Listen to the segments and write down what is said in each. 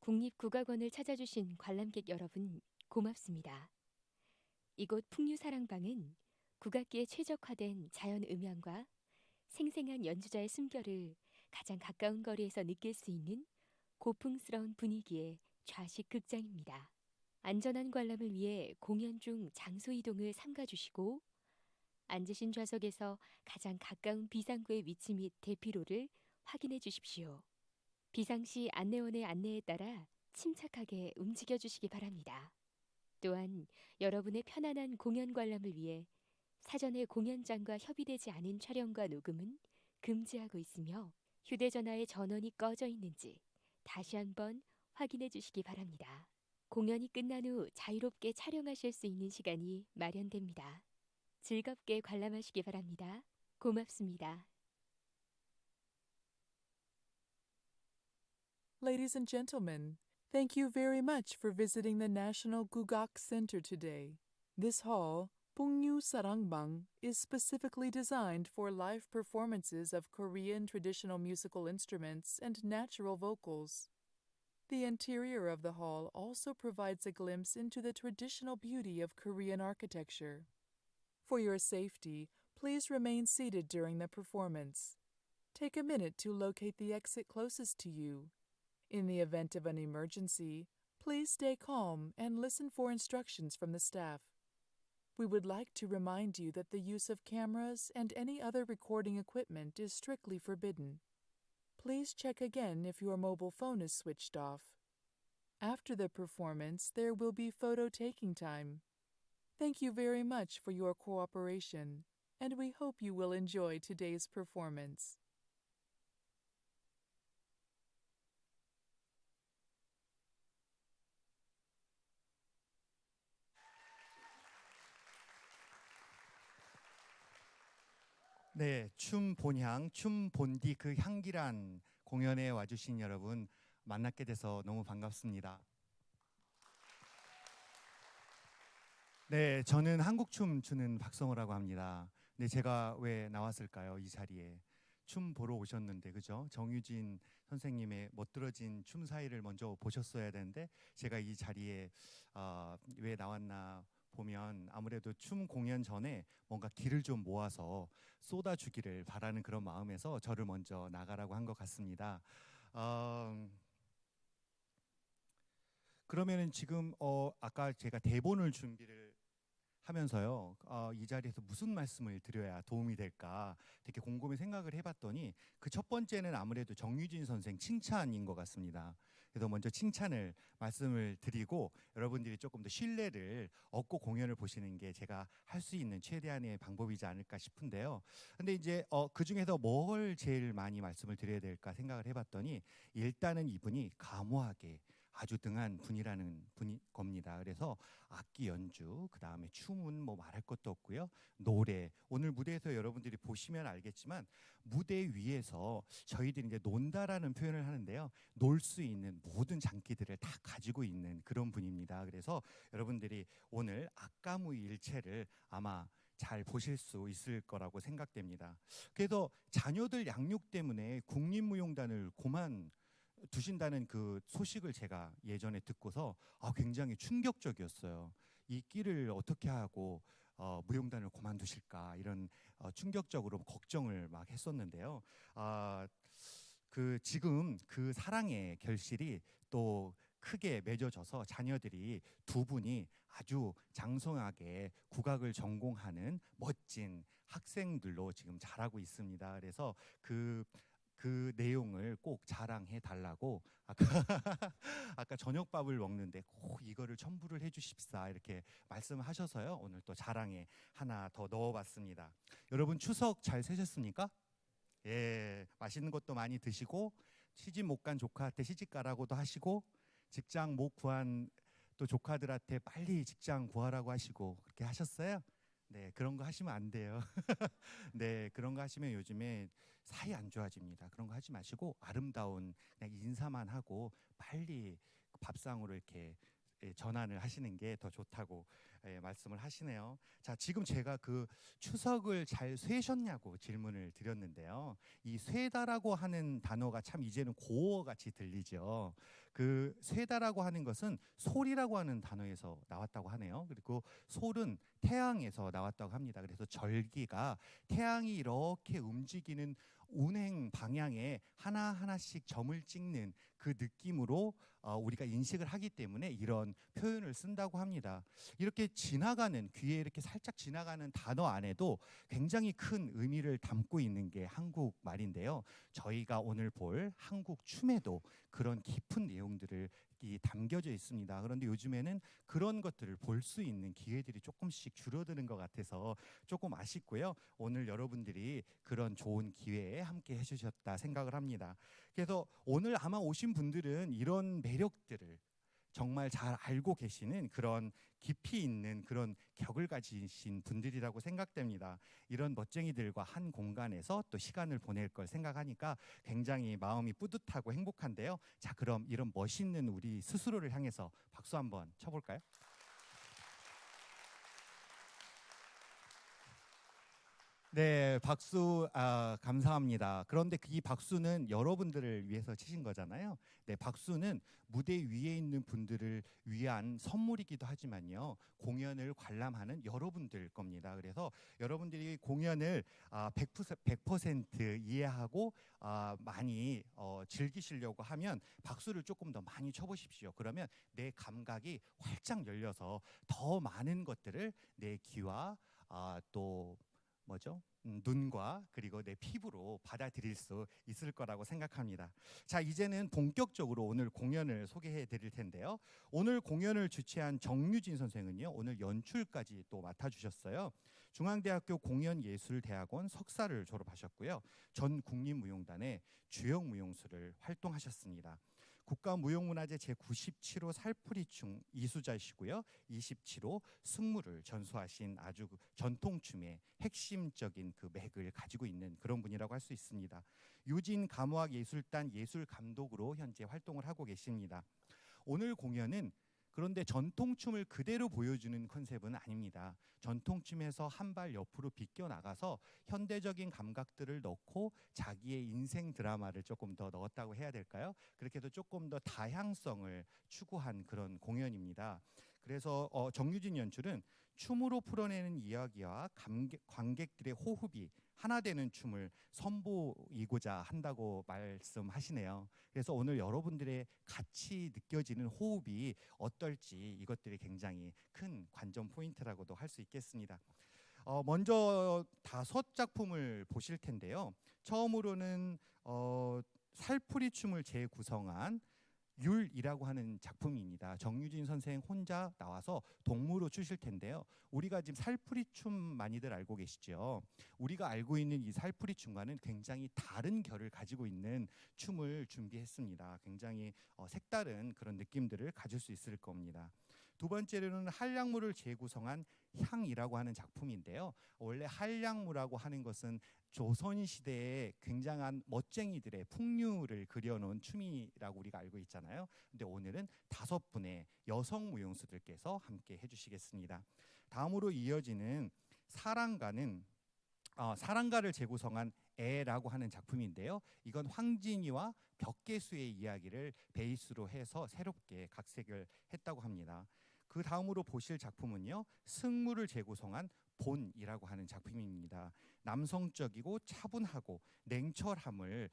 국립국악원을 찾아주신 관람객 여러분, 고맙습니다. 이곳 풍류사랑방은 국악기에 최적화된 자연 음향과 생생한 연주자의 숨결을 가장 가까운 거리에서 느낄 수 있는 고풍스러운 분위기의 좌식 극장입니다. 안전한 관람을 위해 공연 중 장소 이동을 삼가주시고 앉으신 좌석에서 가장 가까운 비상구의 위치 및 대피로를 확인해 주십시오. 비상시 안내원의 안내에 따라 침착하게 움직여 주시기 바랍니다. 또한 여러분의 편안한 공연 관람을 위해 사전에 공연장과 협의되지 않은 촬영과 녹음은 금지하고 있으며 휴대전화의 전원이 꺼져 있는지 다시 한번 확인해 주시기 바랍니다. 공연이 끝난 후 자유롭게 촬영하실 수 있는 시간이 마련됩니다. 즐겁게 관람하시기 바랍니다. 고맙습니다. Ladies and gentlemen, thank you very much for visiting the National Gugak Center today. This hall, Pungyu Sarangbang, is specifically designed for live performances of Korean traditional musical instruments and natural vocals. The interior of the hall also provides a glimpse into the traditional beauty of Korean architecture. For your safety, please remain seated during the performance. Take a minute to locate the exit closest to you. In the event of an emergency, please stay calm and listen for instructions from the staff. We would like to remind you that the use of cameras and any other recording equipment is strictly forbidden. Please check again if your mobile phone is switched off. After the performance, there will be photo taking time. Thank you very much for your cooperation, and we hope you will enjoy today's performance. 네, 춤 본향, 춤 본디 그 향기란 공연에 와주신 여러분 만나게 돼서 너무 반갑습니다. 네, 저는 한국춤 추는 박성호라고 합니다. 네, 제가 왜 나왔을까요? 이 자리에. 춤 보러 오셨는데, 그죠? 정유진 선생님의 멋들어진 춤 사이를 먼저 보셨어야 되는데, 제가 이 자리에 왜 나왔나 보면 아무래도 춤 공연 전에 뭔가 기를 좀 모아서 쏟아주기를 바라는 그런 마음에서 저를 먼저 나가라고 한 것 같습니다. 그러면은 지금 아까 제가 대본을 준비를 하면서요, 이 자리에서 무슨 말씀을 드려야 도움이 될까 되게 곰곰이 생각을 해봤더니 그 첫 번째는 아무래도 정유진 선생 칭찬인 것 같습니다. 그래서 먼저 칭찬을 말씀을 드리고 여러분들이 조금 더 신뢰를 얻고 공연을 보시는 게 제가 할 수 있는 최대한의 방법이지 않을까 싶은데요. 근데 이제 그 중에서 뭘 제일 많이 말씀을 드려야 될까 생각을 해봤더니 일단은 이분이 감호하게 아주 등한 분이라는 분이 겁니다. 그래서 악기 연주, 그 다음에 춤은 뭐 말할 것도 없고요. 노래, 오늘 무대에서 여러분들이 보시면 알겠지만 무대 위에서 저희들이 이제 논다라는 표현을 하는데요. 놀 수 있는 모든 장기들을 다 가지고 있는 그런 분입니다. 그래서 여러분들이 오늘 악가무일체를 아마 잘 보실 수 있을 거라고 생각됩니다. 그래서 자녀들 양육 때문에 국립무용단을 두신다는 그 소식을 제가 예전에 듣고서 굉장히 충격적이었어요. 이 길을 어떻게 하고 무용단을 그만두실까 이런 충격적으로 걱정을 막 했었는데요. 지금 그 사랑의 결실이 또 크게 맺어져서 자녀들이 두 분이 아주 장성하게 국악을 전공하는 멋진 학생들로 지금 자라고 있습니다. 그래서 그 내용을 꼭 자랑해 달라고 아까 저녁밥을 먹는데 꼭 이거를 첨부를 해 주십사 이렇게 말씀하셔서요. 오늘 또 자랑에 하나 더 넣어봤습니다. 여러분 추석 잘 세셨습니까? 예, 맛있는 것도 많이 드시고 시집 못 간 조카한테 시집 가라고도 하시고 직장 못 구한 또 조카들한테 빨리 직장 구하라고 하시고 그렇게 하셨어요? 네, 그런 거 하시면 안 돼요. 네, 그런 거 하시면 요즘에 사이 안 좋아집니다. 그런 거 하지 마시고 아름다운 그냥 인사만 하고 빨리 밥상으로 이렇게 전환을 하시는 게 더 좋다고 말씀을 하시네요. 자, 지금 제가 그 추석을 잘 쇠셨냐고 질문을 드렸는데요. 이 쇠다라고 하는 단어가 참 이제는 고어같이 들리죠. 그 쇠다라고 하는 것은 솔이라고 하는 단어에서 나왔다고 하네요. 그리고 솔은 태양에서 나왔다고 합니다. 그래서 절기가 태양이 이렇게 움직이는 운행 방향에 하나하나씩 점을 찍는 그 느낌으로 우리가 인식을 하기 때문에 이런 표현을 쓴다고 합니다. 이렇게 지나가는, 귀에 이렇게 살짝 지나가는 단어 안에도 굉장히 큰 의미를 담고 있는 게 한국말인데요. 저희가 오늘 볼 한국 춤에도 그런 깊은 내용들을 담겨져 있습니다. 그런데 요즘에는 그런 것들을 볼 수 있는 기회들이 조금씩 줄어드는 것 같아서 조금 아쉽고요. 오늘 여러분들이 그런 좋은 기회에 함께 해주셨다 생각을 합니다. 그래서 오늘 아마 오신 분들은 이런 매력들을 정말 잘 알고 계시는 그런 깊이 있는 그런 격을 가지신 분들이라고 생각됩니다. 이런 멋쟁이들과 한 공간에서 또 시간을 보낼 걸 생각하니까 굉장히 마음이 뿌듯하고 행복한데요. 자, 그럼 이런 멋있는 우리 스스로를 향해서 박수 한번 쳐볼까요? 네, 박수 감사합니다. 그런데 이 박수는 여러분들을 위해서 치신 거잖아요. 네, 박수는 무대 위에 있는 분들을 위한 선물이기도 하지만요. 공연을 관람하는 여러분들 겁니다. 그래서 여러분들이 공연을 100% 이해하고 많이 즐기시려고 하면 박수를 조금 더 많이 쳐보십시오. 그러면 내 감각이 활짝 열려서 더 많은 것들을 내 귀와 또 뭐죠? 눈과 그리고 내 피부로 받아들일 수 있을 거라고 생각합니다. 자, 이제는 본격적으로 오늘 공연을 소개해 드릴 텐데요. 오늘 공연을 주최한 정유진 선생은요, 오늘 연출까지 또 맡아주셨어요. 중앙대학교 공연예술대학원 석사를 졸업하셨고요. 전 국립무용단의 주역무용수를 활동하셨습니다. 국가무용문화재 제97호 살풀이춤 이수자이시고요. 27호 승무를 전수하신 아주 전통춤의 핵심적인 그 맥을 가지고 있는 그런 분이라고 할 수 있습니다. 유진 감호학예술단 예술감독으로 현재 활동을 하고 계십니다. 오늘 공연은 그런데 전통춤을 그대로 보여주는 컨셉은 아닙니다. 전통춤에서 한 발 옆으로 비껴나가서 현대적인 감각들을 넣고 자기의 인생 드라마를 조금 더 넣었다고 해야 될까요? 그렇게 해서 조금 더 다양성을 추구한 그런 공연입니다. 그래서 정유진 연출은 춤으로 풀어내는 이야기와 관객들의 호흡이 하나 되는 춤을 선보이고자 한다고 말씀하시네요. 그래서 오늘 여러분들의 같이 느껴지는 호흡이 어떨지 이것들이 굉장히 큰 관전 포인트라고도 할 수 있겠습니다. 먼저 5작품을 보실 텐데요. 처음으로는 살풀이 춤을 재구성한 율이라고 하는 작품입니다. 정유진 선생 혼자 나와서 동무로 추실 텐데요. 우리가 지금 살풀이춤 많이들 알고 계시죠? 우리가 알고 있는 이 살풀이춤과는 굉장히 다른 결을 가지고 있는 춤을 준비했습니다. 굉장히 색다른 그런 느낌들을 가질 수 있을 겁니다. 두 번째로는 한량무를 재구성한 향이라고 하는 작품인데요. 원래 한량무라고 하는 것은 조선시대에 굉장한 멋쟁이들의 풍류를 그려놓은 춤이라고 우리가 알고 있잖아요. 근데 오늘은 5분의 여성 무용수들께서 함께 해주시겠습니다. 다음으로 이어지는 사랑가를 재구성한 애라고 하는 작품인데요. 이건 황진이와 벽계수의 이야기를 베이스로 해서 새롭게 각색을 했다고 합니다. 그 다음으로 보실 작품은요, 승무를 재구성한 본이라고 하는 작품입니다. 남성적이고 차분하고 냉철함을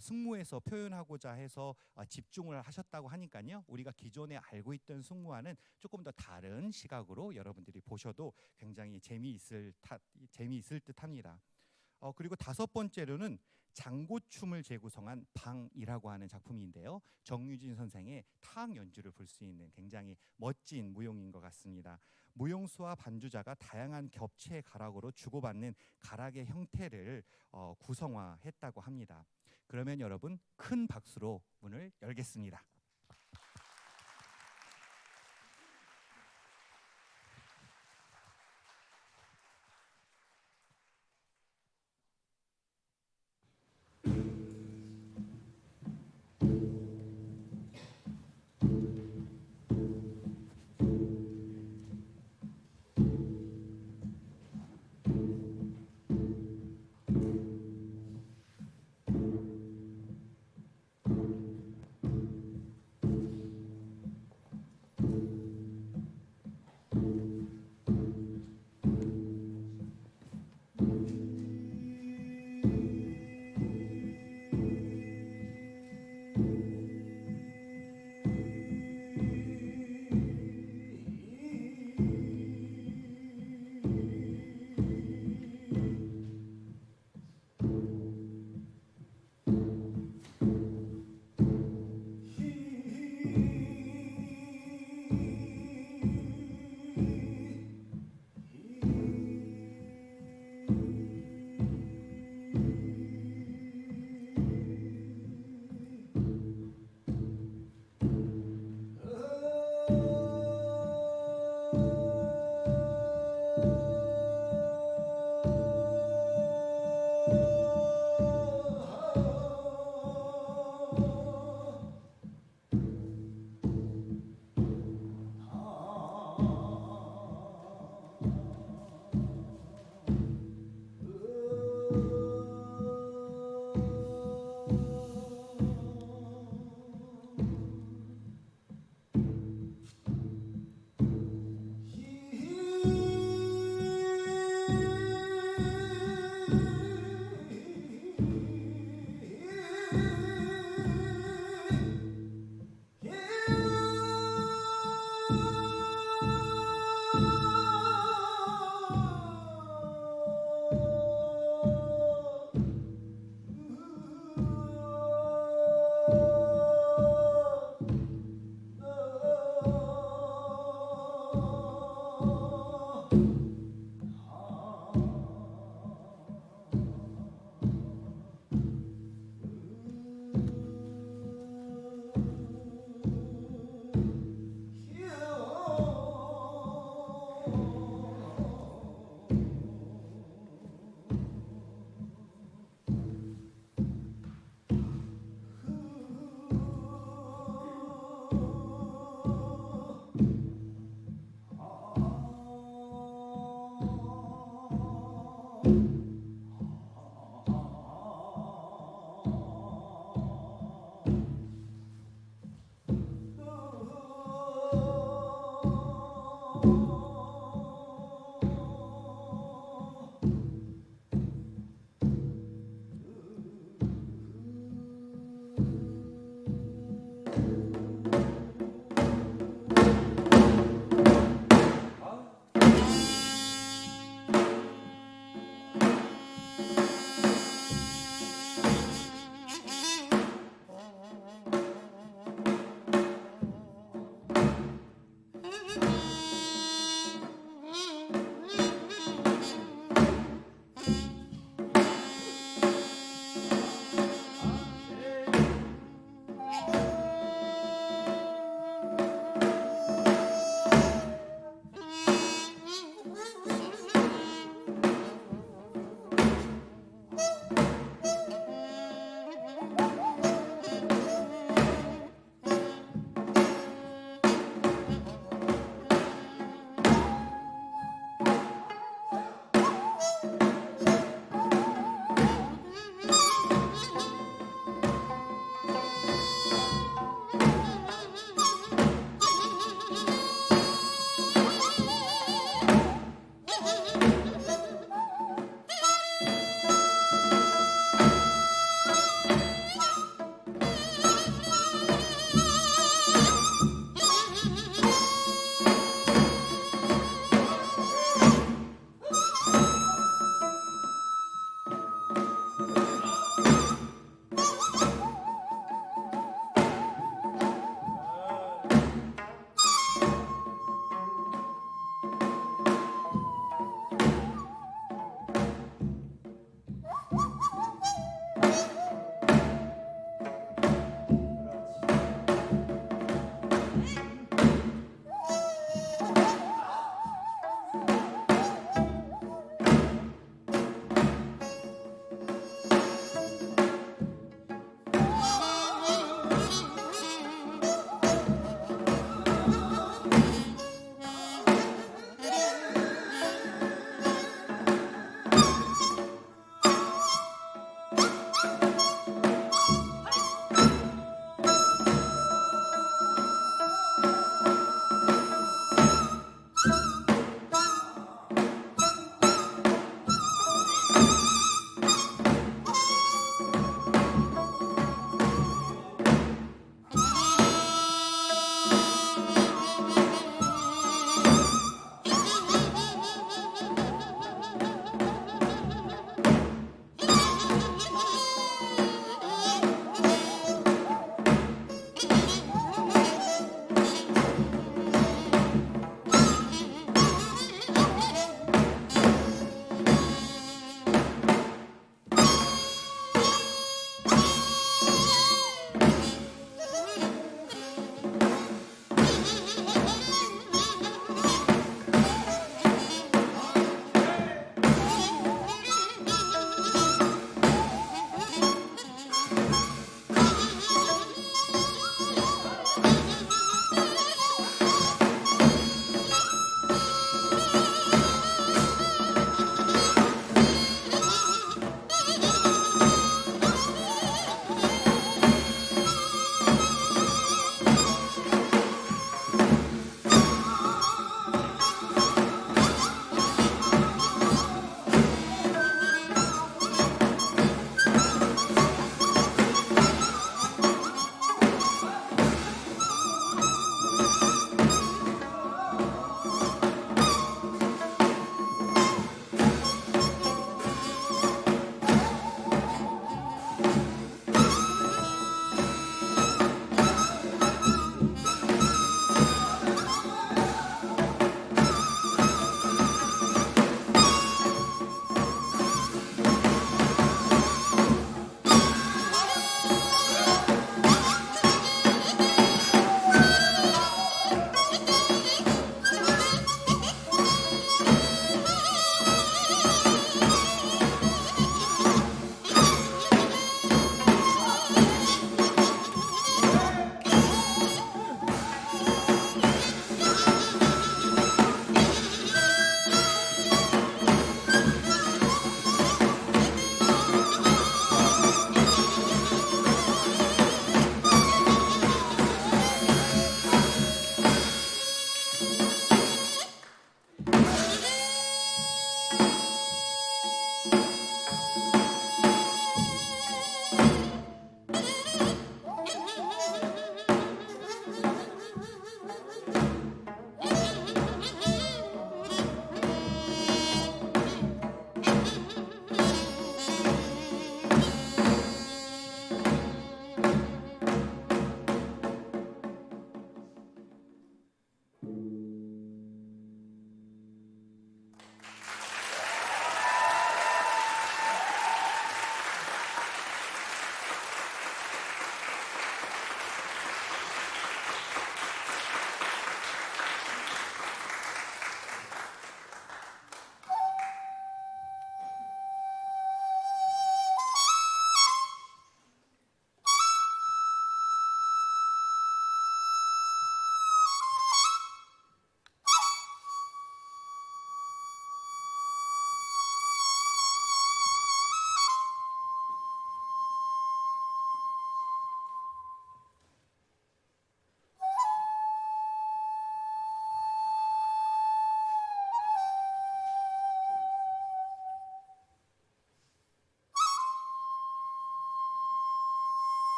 승무에서 표현하고자 해서 집중을 하셨다고 하니까요. 우리가 기존에 알고 있던 승무와는 조금 더 다른 시각으로 여러분들이 보셔도 굉장히 재미있을 듯합니다. 그리고 5번째로는 장고춤을 재구성한 방이라고 하는 작품인데요. 정유진 선생의 타악 연주를 볼 수 있는 굉장히 멋진 무용인 것 같습니다. 무용수와 반주자가 다양한 겹체의 가락으로 주고받는 가락의 형태를 구성화했다고 합니다. 그러면 여러분 큰 박수로 문을 열겠습니다.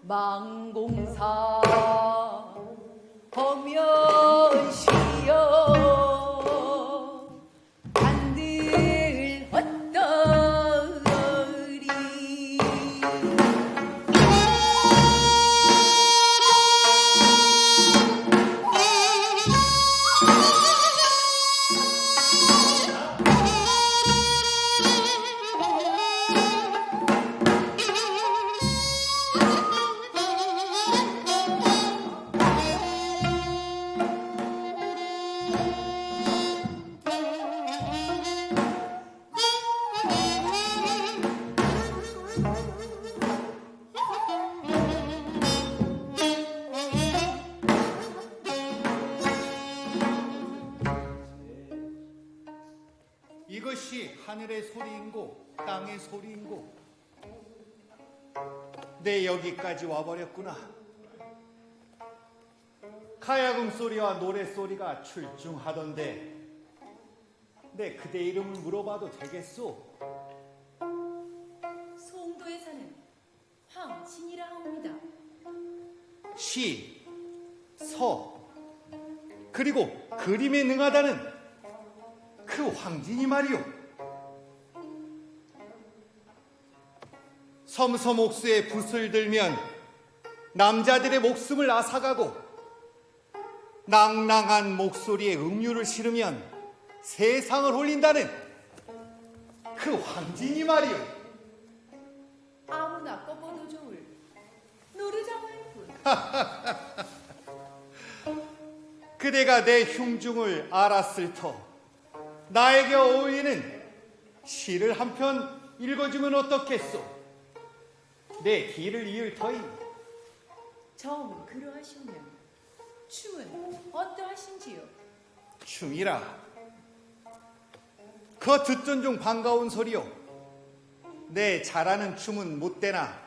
망공사 하면 쉬어 한들 헛다리 이것이 하늘의 소리인고 땅의 소리인고 내 여기까지 와버렸구나. 가야금 소리와 노래 소리가 출중하던데 내 그대 이름을 물어봐도 되겠소? 송도에 사는 황신이라 합니다. 시, 서, 그리고 그림에 능하다는 그 황진이 말이오. 섬섬옥수에 붓을 들면 남자들의 목숨을 앗아가고 낭낭한 목소리에 음유를 실으면 세상을 홀린다는 그 황진이 말이오. 아무나 꺾어도 좋을 노르장을 분. 그대가 내 흉중을 알았을 터 나에게 어울리는 시를 한 편 읽어주면 어떻겠소? 내 길을 이을 터이니. 정 그러하시면 춤은 어떠하신지요? 춤이라 그 듣던 중 반가운 소리요. 내 잘하는 춤은 못되나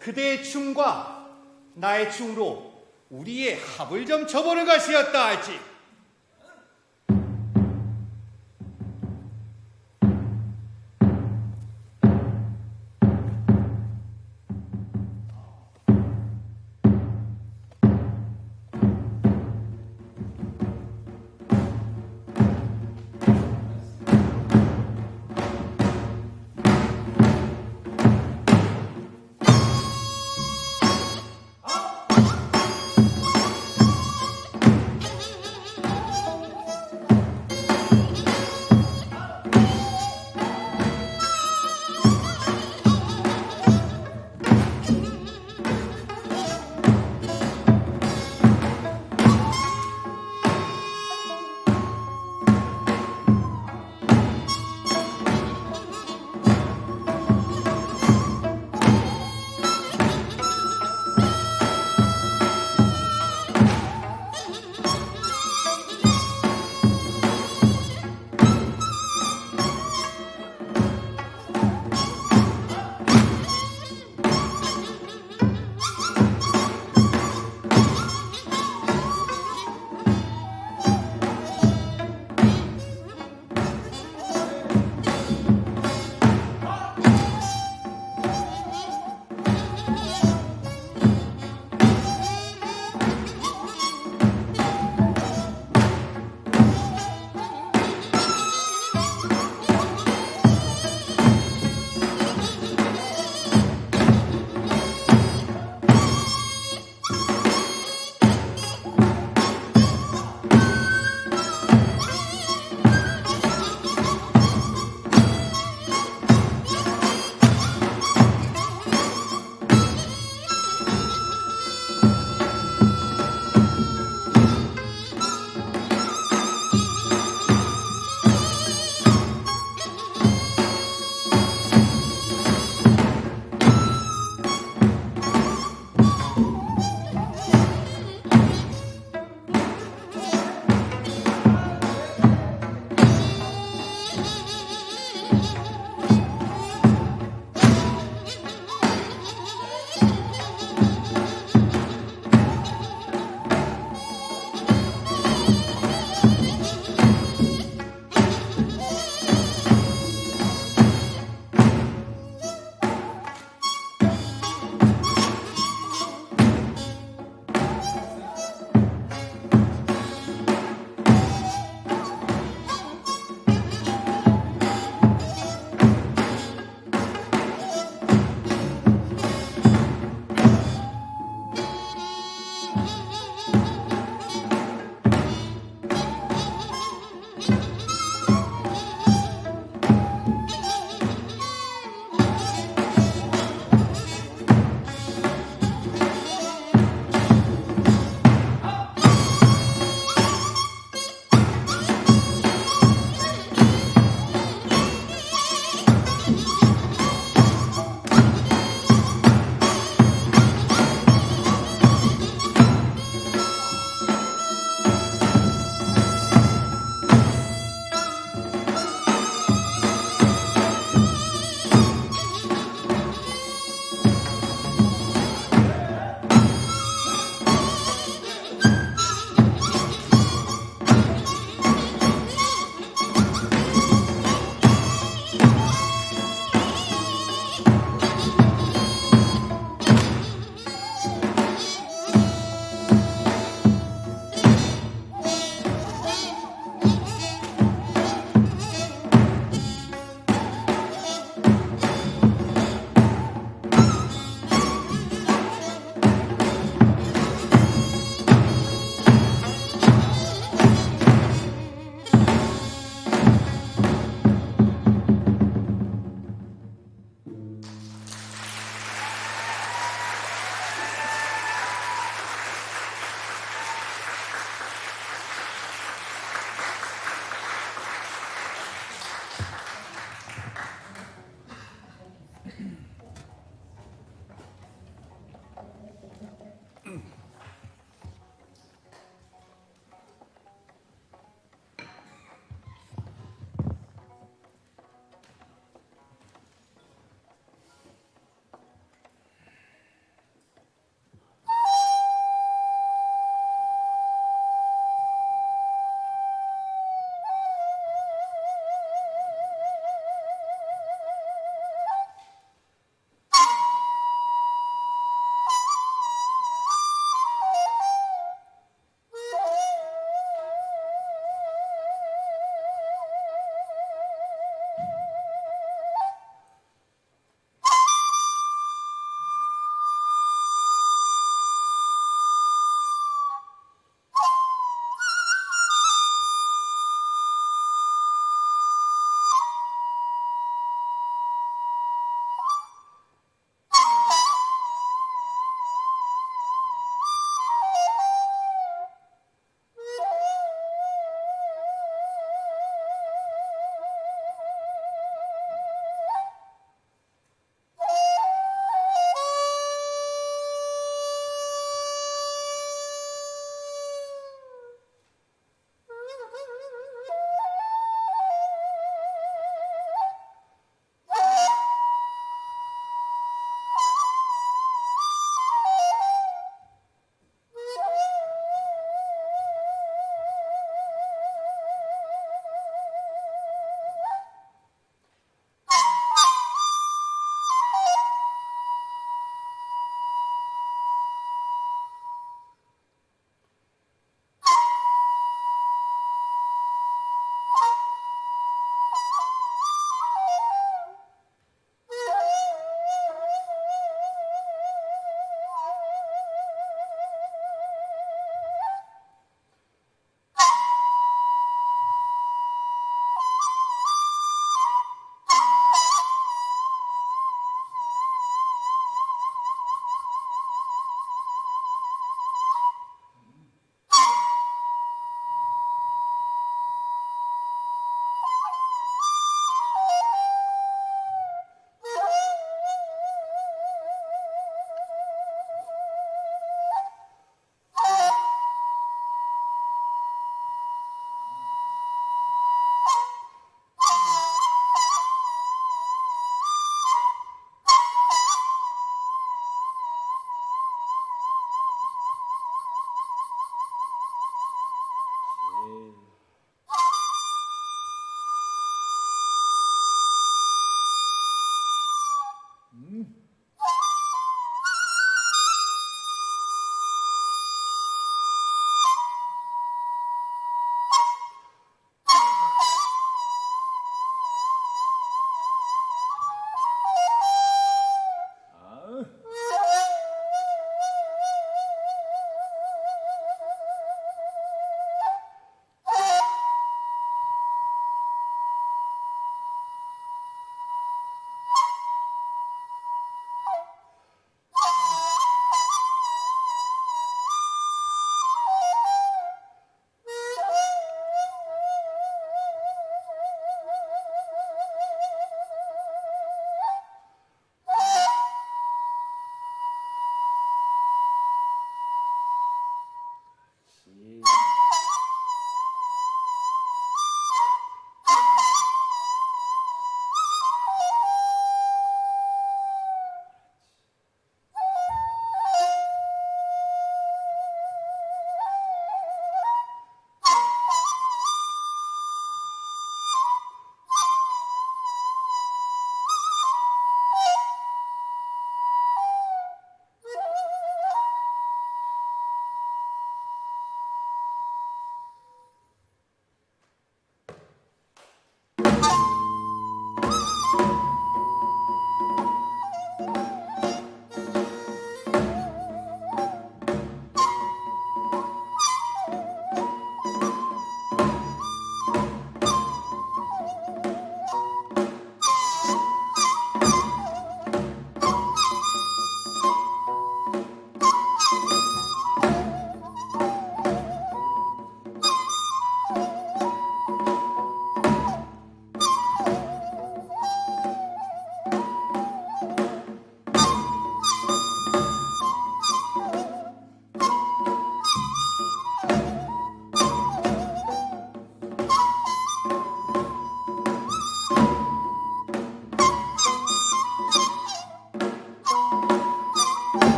그대의 춤과 나의 춤으로 우리의 합을 좀 쳐보는 것이었다 할지.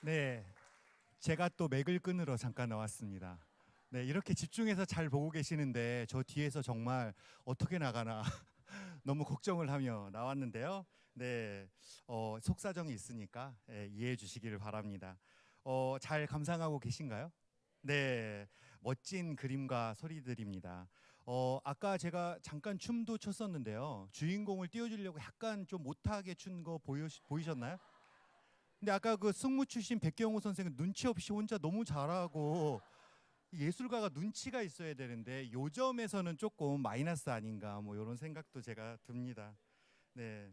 네, 제가 또 맥을 끊으러 잠깐 나왔습니다. 네, 이렇게 집중해서 잘 보고 계시는데 저 뒤에서 정말 어떻게 나가나 너무 걱정을 하며 나왔는데요. 네, 속사정이 있으니까 이해해 주시기를 바랍니다. 잘 감상하고 계신가요? 네, 멋진 그림과 소리들입니다. 아까 제가 잠깐 춤도 췄었는데요. 주인공을 띄워주려고 약간 좀 못하게 춘 거 보이셨나요? 근데 아까 그 승무 출신 백경호 선생은 눈치 없이 혼자 너무 잘하고 예술가가 눈치가 있어야 되는데 요점에서는 조금 마이너스 아닌가 뭐 이런 생각도 제가 듭니다. 네.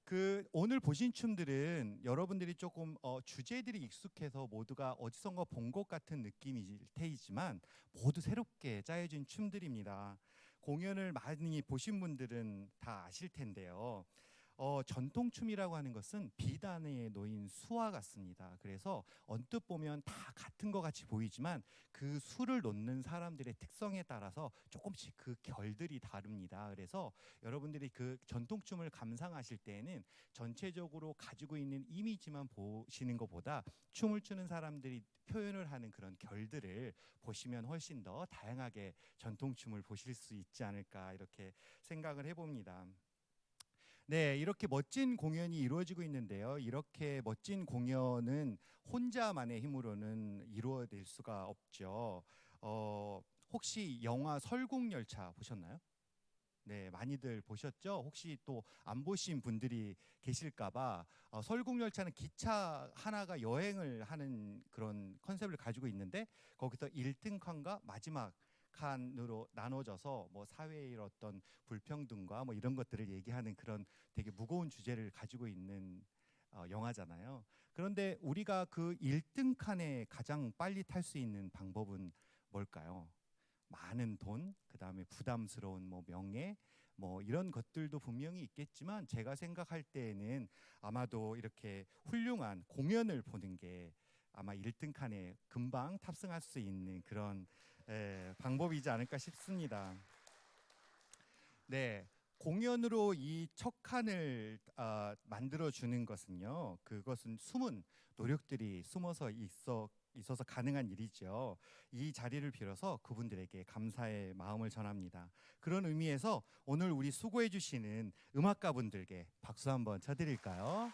그 오늘 보신 춤들은 여러분들이 조금 주제들이 익숙해서 모두가 어디선가 본 것 같은 느낌일 테이지만 모두 새롭게 짜여진 춤들입니다. 공연을 많이 보신 분들은 다 아실 텐데요. 전통춤이라고 하는 것은 비단에 놓인 수와 같습니다. 그래서 언뜻 보면 다 같은 것 같이 보이지만 그 수를 놓는 사람들의 특성에 따라서 조금씩 그 결들이 다릅니다. 그래서 여러분들이 그 전통춤을 감상하실 때에는 전체적으로 가지고 있는 이미지만 보시는 것보다 춤을 추는 사람들이 표현을 하는 그런 결들을 보시면 훨씬 더 다양하게 전통춤을 보실 수 있지 않을까 이렇게 생각을 해봅니다. 네, 이렇게 멋진 공연이 이루어지고 있는데요. 이렇게 멋진 공연은 혼자만의 힘으로는 이루어질 수가 없죠. 혹시 영화 설국열차 보셨나요? 네, 많이들 보셨죠? 혹시 또 안 보신 분들이 계실까봐 설국열차는 기차 하나가 여행을 하는 그런 컨셉을 가지고 있는데 거기서 1등 칸과 마지막 칸으로 나눠져서 뭐 사회의 어떤 불평등과 뭐 이런 것들을 얘기하는 그런 되게 무거운 주제를 가지고 있는 영화잖아요. 그런데 우리가 그 1등 칸에 가장 빨리 탈 수 있는 방법은 뭘까요? 많은 돈, 그다음에 부담스러운 뭐 명예, 뭐 이런 것들도 분명히 있겠지만 제가 생각할 때에는 아마도 이렇게 훌륭한 공연을 보는 게 아마 1등 칸에 금방 탑승할 수 있는 그런 방법이지 않을까 싶습니다. 네. 공연으로 이 첫 칸을 만들어 주는 것은요. 그것은 숨은 노력들이 숨어서 있어서 가능한 일이죠. 이 자리를 빌어서 그분들에게 감사의 마음을 전합니다. 그런 의미에서 오늘 우리 수고해 주시는 음악가 분들께 박수 한번 쳐 드릴까요?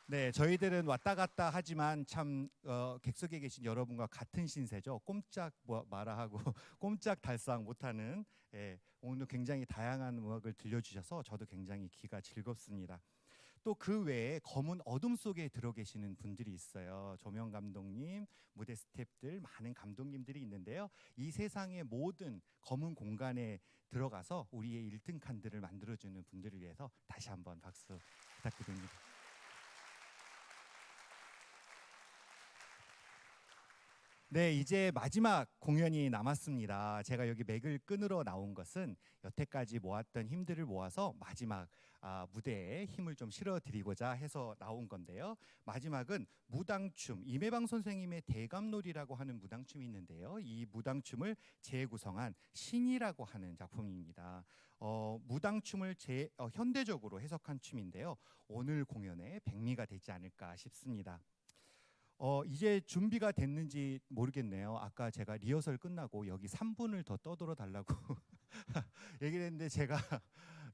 네, 저희들은 왔다 갔다 하지만 참 객석에 계신 여러분과 같은 신세죠. 꼼짝 마라 하고 꼼짝 달싹 못하는 오늘 굉장히 다양한 음악을 들려주셔서 저도 굉장히 귀가 즐겁습니다. 또 그 외에 검은 어둠 속에 들어 계시는 분들이 있어요. 조명 감독님, 무대 스태프들, 많은 감독님들이 있는데요. 이 세상의 모든 검은 공간에 들어가서 우리의 1등 칸들을 만들어주는 분들을 위해서 다시 한번 박수 부탁드립니다. 네, 이제 마지막 공연이 남았습니다. 제가 여기 맥을 끊으러 나온 것은 여태까지 모았던 힘들을 모아서 마지막 무대에 힘을 좀 실어드리고자 해서 나온 건데요. 마지막은 무당춤, 임혜방 선생님의 대감놀이라고 하는 무당춤이 있는데요. 이 무당춤을 재구성한 신이라고 하는 작품입니다. 무당춤을 현대적으로 해석한 춤인데요. 오늘 공연에 백미가 되지 않을까 싶습니다. 이제 준비가 됐는지 모르겠네요. 아까 제가 리허설 끝나고 여기 3분을 더 떠들어 달라고 얘기를 했는데 제가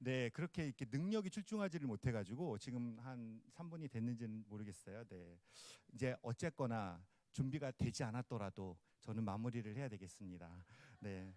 네, 그렇게 이렇게 능력이 출중하지를 못해 가지고 지금 한 3분이 됐는지는 모르겠어요. 네. 이제 어쨌거나 준비가 되지 않았더라도 저는 마무리를 해야 되겠습니다. 네.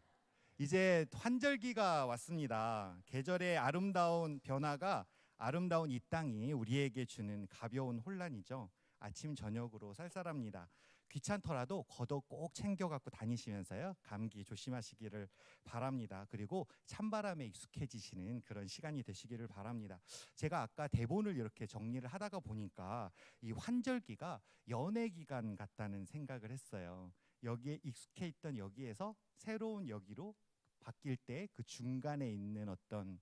이제 환절기가 왔습니다. 계절의 아름다운 변화가 아름다운 이 땅이 우리에게 주는 가벼운 혼란이죠. 아침 저녁으로 쌀쌀합니다. 귀찮더라도 겉옷 꼭 챙겨 갖고 다니시면서요. 감기 조심하시기를 바랍니다. 그리고 찬바람에 익숙해지시는 그런 시간이 되시기를 바랍니다. 제가 아까 대본을 이렇게 정리를 하다가 보니까 이 환절기가 연애 기간 같다는 생각을 했어요. 여기에 익숙해 있던 여기에서 새로운 여기로 바뀔 때 그 중간에 있는 어떤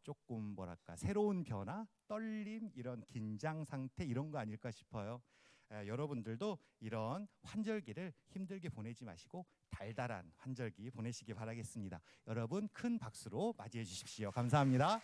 조금 뭐랄까 새로운 변화, 떨림, 이런 긴장 상태 이런 거 아닐까 싶어요. 여러분들도 이런 환절기를 힘들게 보내지 마시고 달달한 환절기 보내시기 바라겠습니다. 여러분 큰 박수로 맞이해 주십시오. 감사합니다.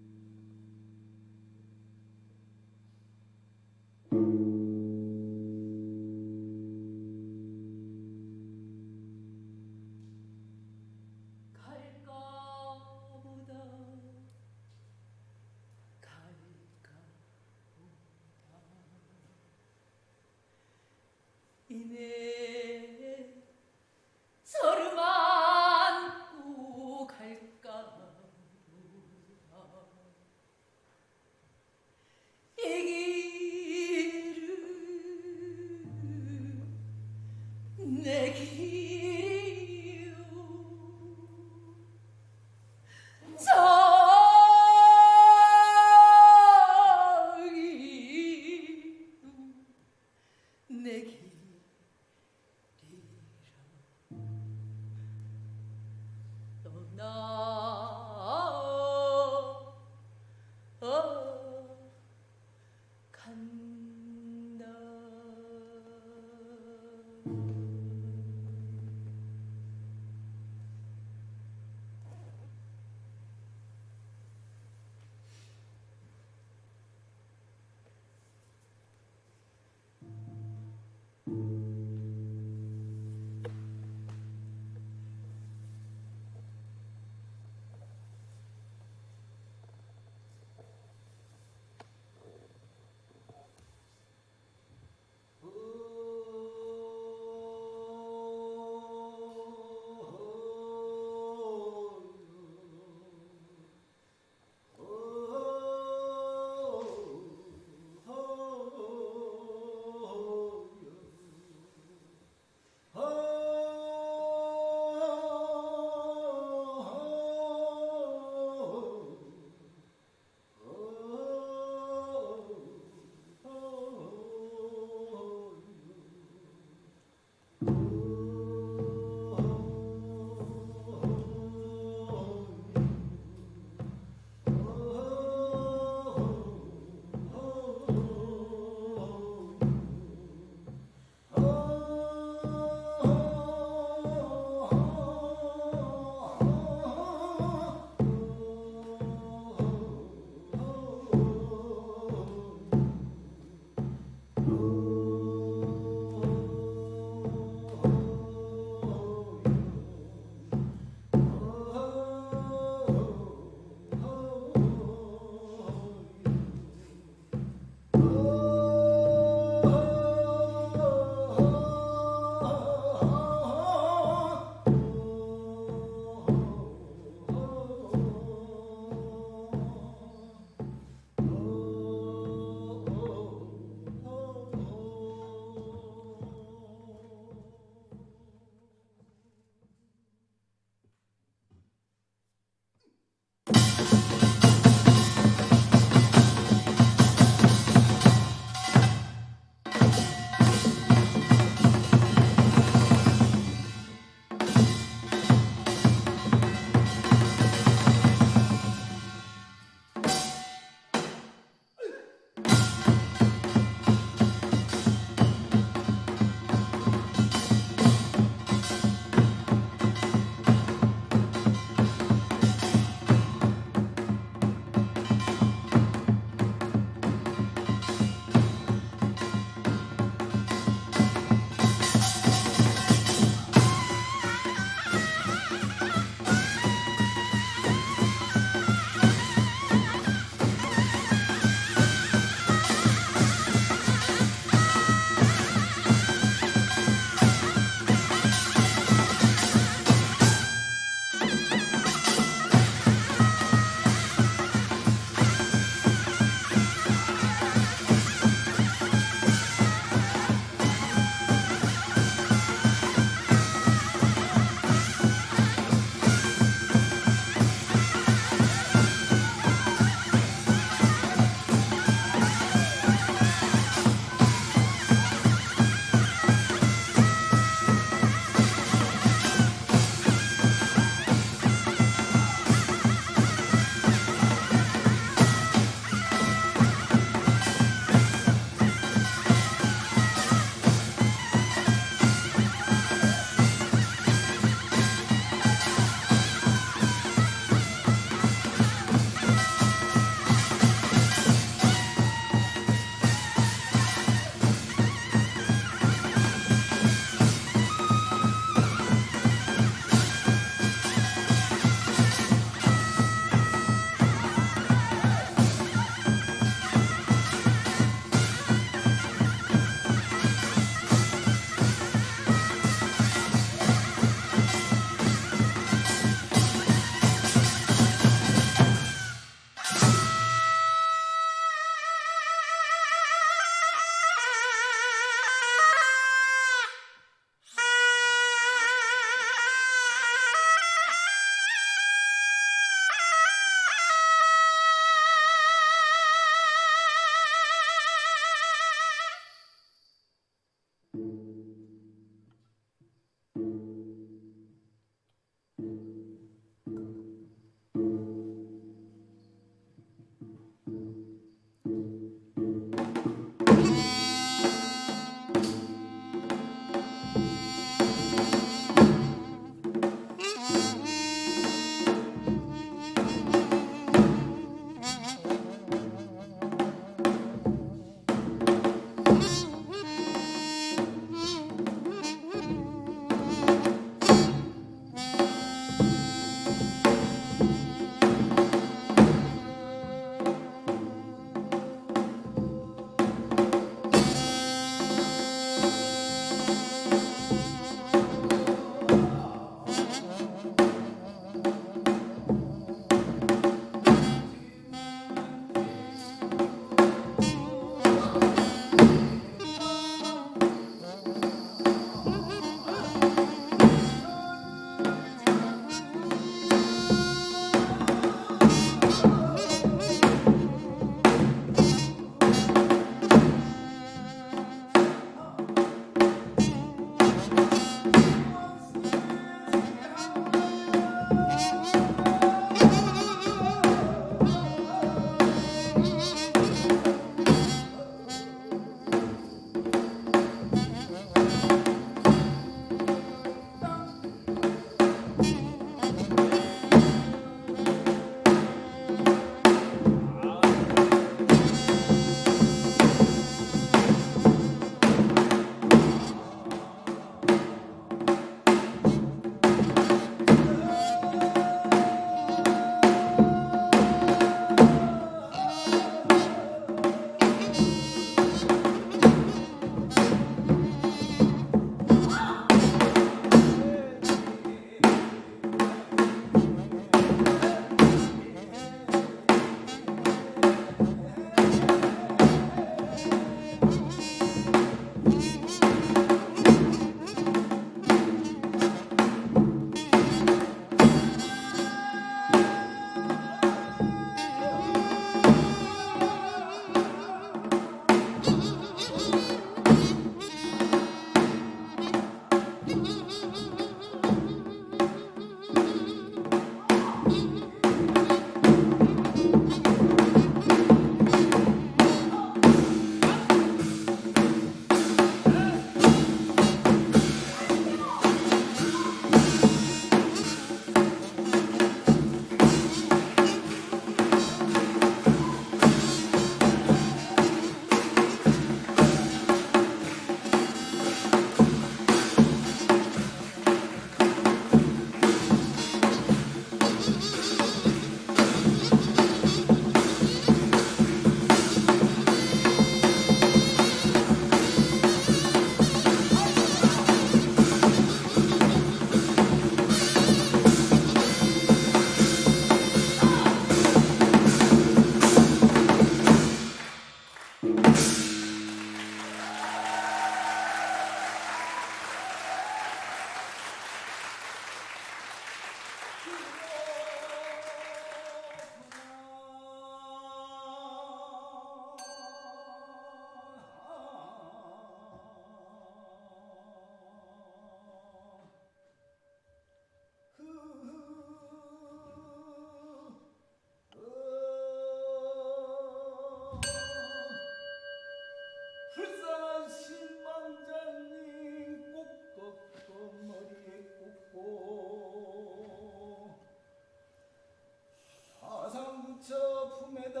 품에다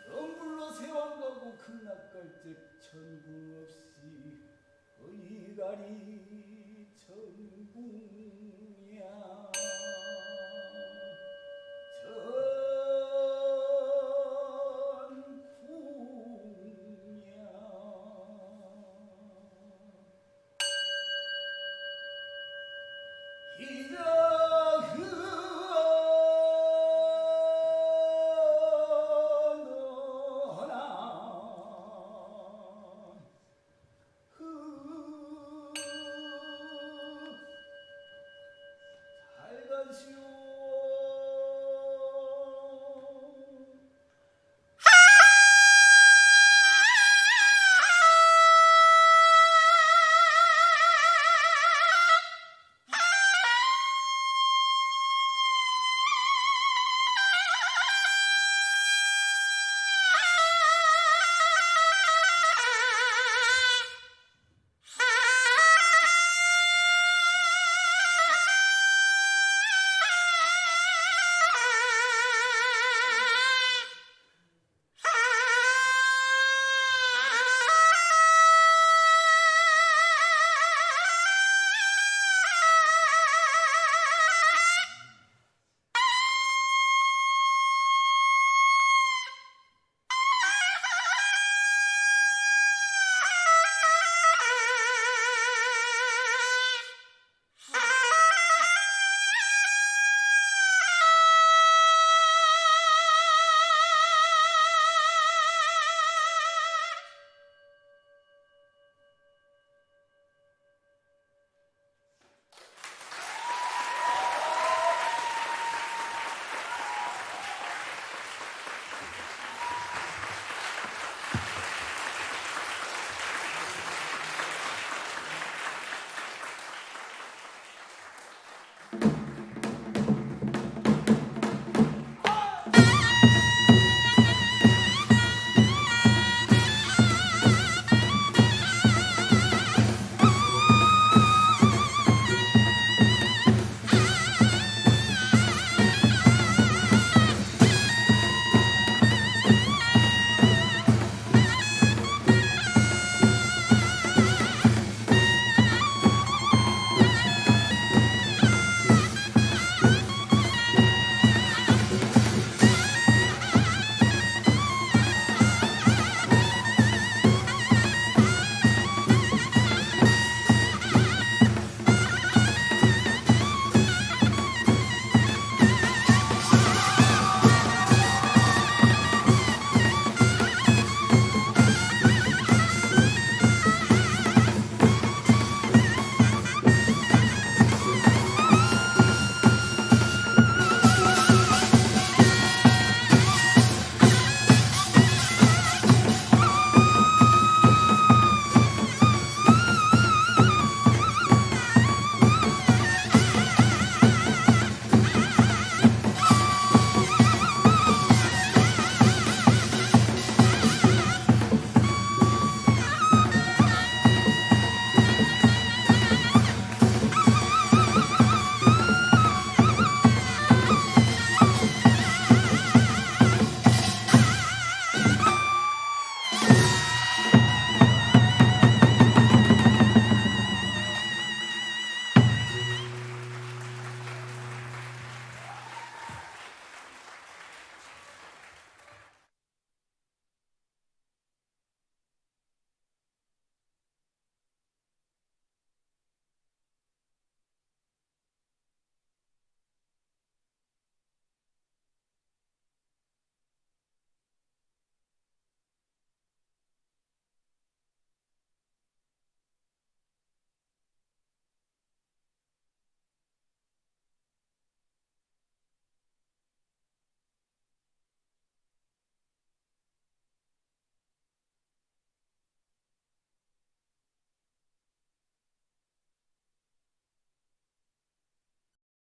연불로 세왕 가고 극락갈즉 천궁 없이 의가리 천궁야 잘 가시오